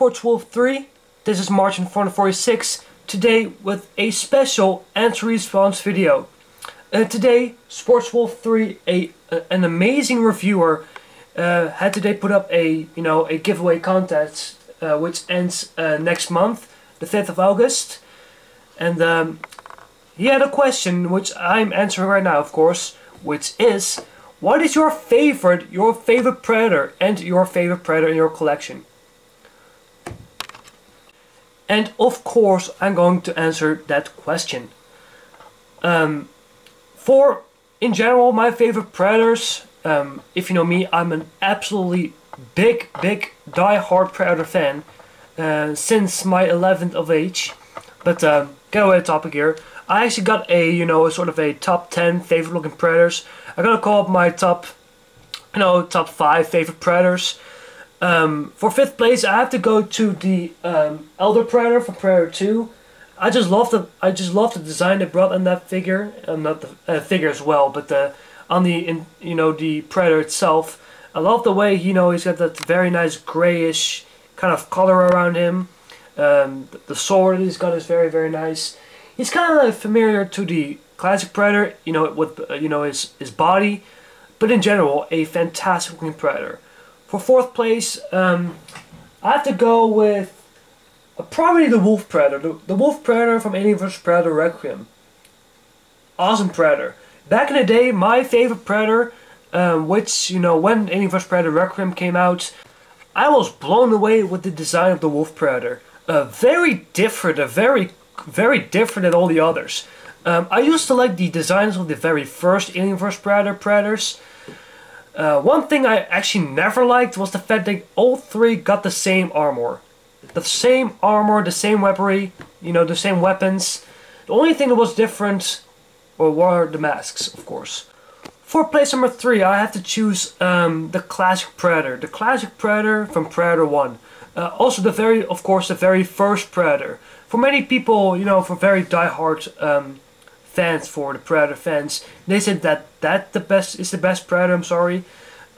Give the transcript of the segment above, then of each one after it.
SportsWolf3. This is March 446, today with a special answer-response video. Today, SportsWolf3, an amazing reviewer, had today put up a giveaway contest, which ends next month, the 5th of August. And he had a question, which I'm answering right now, of course, which is, what is your favorite predator and your favorite predator in your collection? And of course, I'm going to answer that question. In general, my favorite predators, if you know me, I'm an absolutely big die-hard predator fan since my 11th of age. But get away the topic here. I actually got a sort of a top 10 favorite looking predators. I'm gonna call up my top 5 favorite predators. For 5th place, I have to go to the Elder Predator from Predator 2. I just love the design they brought in that figure, not the figure as well, but on the the Predator itself. I love the way he's got that very nice grayish kind of color around him. The sword he's got is very nice. He's kind of familiar to the classic Predator, with his body, but in general a fantastic looking Predator. For 4th place, I have to go with probably the Wolf Predator. The Wolf Predator from Alien vs Predator Requiem. Awesome Predator. Back in the day, my favorite Predator, which, when Alien vs Predator Requiem came out, I was blown away with the design of the Wolf Predator. Very different, very different than all the others. I used to like the designs of the very first Alien vs Predator Predators. One thing I actually never liked was the fact that all three got the same armor. The same armor, the same weaponry, the same weapons. The only thing that was different were the masks, of course. For place number 3, I have to choose the classic Predator. The classic Predator from Predator 1. Also the very first Predator. For many people, for very die-hard fans, for the Predator fans, they said that is the best Predator. I'm sorry.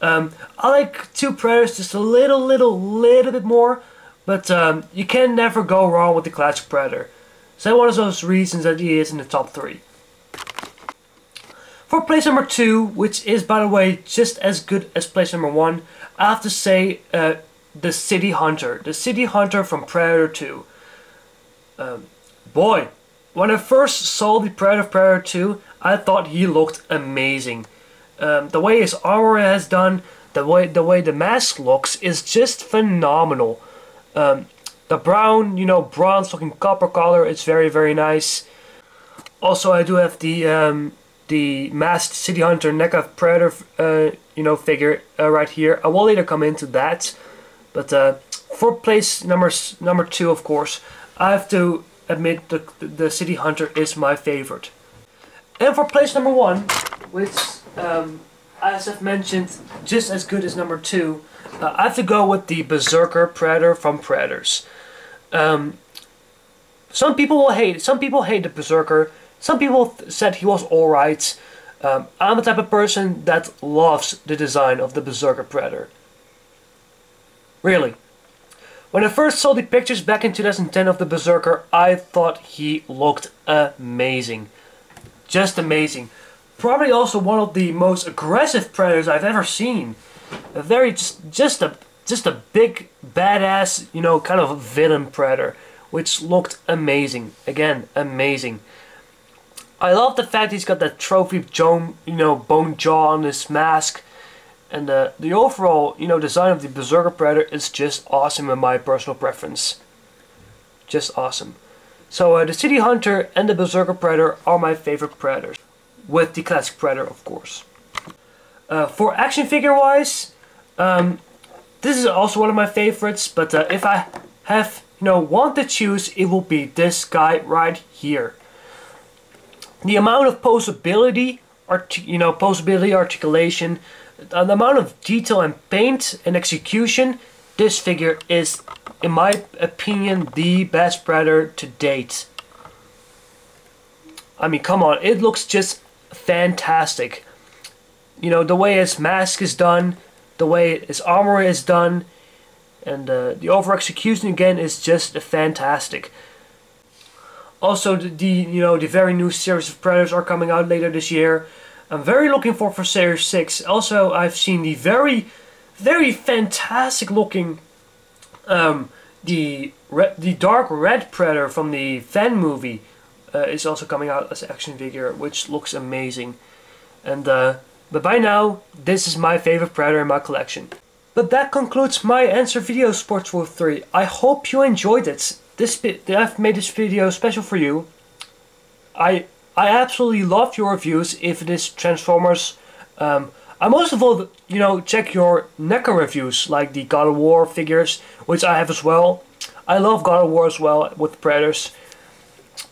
I like 2 Predators just a little bit more, but you can never go wrong with the classic Predator. So that's one of those reasons that he is in the top 3. For place number 2, which is by the way just as good as place number 1, I have to say the City Hunter. The City Hunter from Predator 2. Boy, when I first saw the Predator 2, I thought he looked amazing. The way his armor has done, the way the mask looks is just phenomenal. The brown, bronze looking copper color, it's very nice. Also, I do have the masked City Hunter NECA of Predator figure right here. I will later come into that, but for place number 2, of course, I have to admit the City Hunter is my favorite. And for place number 1, which as I've mentioned, just as good as number 2, I have to go with the Berserker Predator from Predators. Some people hate the Berserker. Some people said he was alright. I'm the type of person that loves the design of the Berserker Predator. Really. When I first saw the pictures back in 2010 of the Berserker, I thought he looked amazing. Just amazing. Probably also one of the most aggressive Predators I've ever seen. Just a big, badass, kind of villain Predator, which looked amazing. Again, amazing. I love the fact he's got that trophy bone jaw on his mask. And the overall, design of the Berserker Predator is just awesome in my personal preference. Just awesome. So the City Hunter and the Berserker Predator are my favorite Predators. With the classic Predator, of course. For action figure wise, this is also one of my favorites. But if I have, one to choose, it will be this guy right here. The amount of posability, articulation, the amount of detail and paint and execution, this figure is, in my opinion, the best Predator to date. I mean, come on, it looks just fantastic. The way his mask is done, the way his armor is done, and the over execution again is just fantastic. Also, the very new series of Predators are coming out later this year. I'm very looking forward for Series 6. Also, I've seen the very fantastic looking the dark red Predator from the fan movie is also coming out as an action figure, which looks amazing. And but by now, this is my favorite Predator in my collection. But that concludes my answer video, SportsWolf3. I hope you enjoyed it. I've made this video special for you. I absolutely love your reviews if it is Transformers. I most of all, check your NECA reviews, like the God of War figures, which I have as well. I love God of War as well with Predators.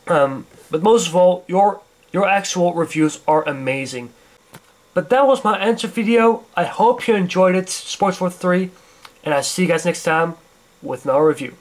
But most of all, your actual reviews are amazing. But that was my answer video. I hope you enjoyed it, SportsWolf3, and I'll see you guys next time with another review.